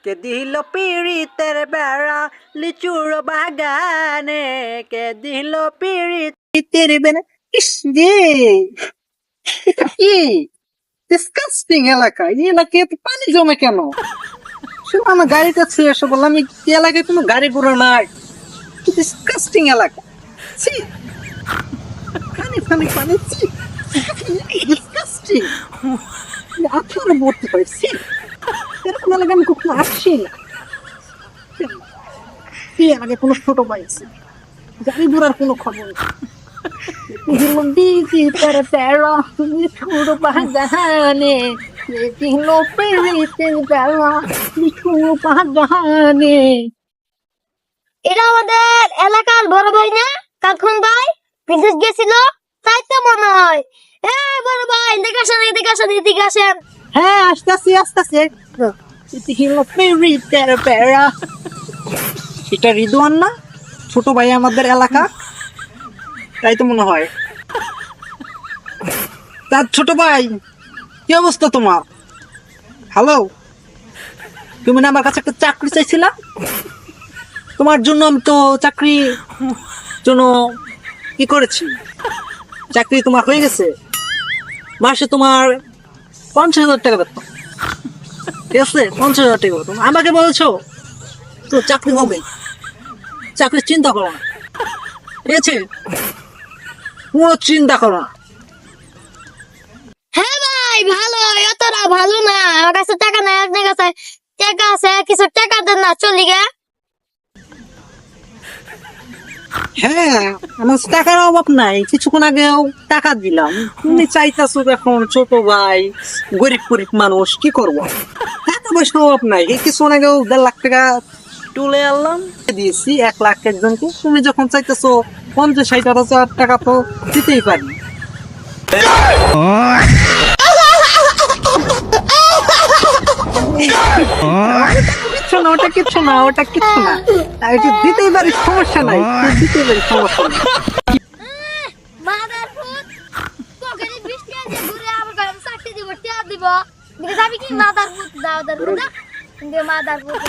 কে দিল পিড়িতের বেড়া লিচুর বাগানে, কে দিল পিড়িতের বেড়া। ইস রে, এটা কি ডিসকাস্টিং এলাকা! এই এলাকায় এত পানি জমে কেন? শুধু আমার গাড়িটা ছুঁয়ে এসে বললাম এই এলাকায় কোনো গাড়ি ঘোড়া নাই। ডিসকাস্টিং এলাকা, ছি! পানি পানি পানি, ছি! ডিসকাস্টিং! আঠারো ভর্তি হয়েছি, এরকম এলাকা আমি কখনো আসছি না। এর আগে কোনো ছোট পাইছি, গাড়ি ঘোড়ার কোনো খবর নেই। দিল দিদি তার তেরা তুমি ছোট বাগানে, দিল পেরিতে বেলা ছোট বাগানে। এটা আমাদের এলাকার বড় ভাই না? কাকুন ভাই বিদেশ গেছিল, তাই তো মনে হয়। বড় ভাই এদিকে আসেন, এদিকে আসেন, এদিকে আসেন। হ্যাঁ, আসতেছি আসতেছি। দিল পেরিতে বেলা। এটা রিদওয়ান না? ছোট ভাই আমাদের এলাকা, তাই তো মনে হয়। তার ছোট ভাই, কি অবস্থা তোমার? হ্যালো, তুমি না আমার কাছে একটা চাকরি চাইছিলা? তোমার জন্য আমি তো চাকরি জন্য কি করেছি, চাকরি তোমার হয়ে গেছে। মাসে তোমার 50,000 টাকা বেতন, ঠিক আছে? 50,000 টাকা বেতন। আমাকে বলছো তো চাকরি হবে, চাকরির চিন্তা করো না, ঠিক আছে? কোনো চিন্তা করো না। হ্যাঁ ভাই, ভালো, এতটা ভালো না। আমার কাছে টাকা নাই, আপনার কাছে টাকা আছে, কিছু টাকা দেন না, চলি গে। হ্যাঁ, আমার টাকার অভাব নাই, কিছুক্ষণ আগেও টাকা দিলাম। তুমি চাইতেছো এখন ছোট ভাই, গরিব গরিব মানুষ, কি করবো? টাকা পয়সার অভাব নাই। এই কিছুক্ষণ আগেও 1.5 লাখ টাকা তুলে আনলাম, দিয়েছি 1 লাখ একজনকে। তুমি যখন চাইতেছো 50-60 হাজার টাকা, তো দিতেই পারি। কিচ্ছু না, ওটা কিচ্ছু না, ওটা কিচ্ছু না। এটা দিতেই পারি, সমস্যা নাই, দিতেই পারি, সমস্যা নাই। মাদার ফুট পকেটে 20 টাকা দিয়ে ঘুরে আমার কাছে চাকরি দিব, টাকা দিব। দিকে যাবি কি? মাদার ফুট দাও, দাও না। Mother foot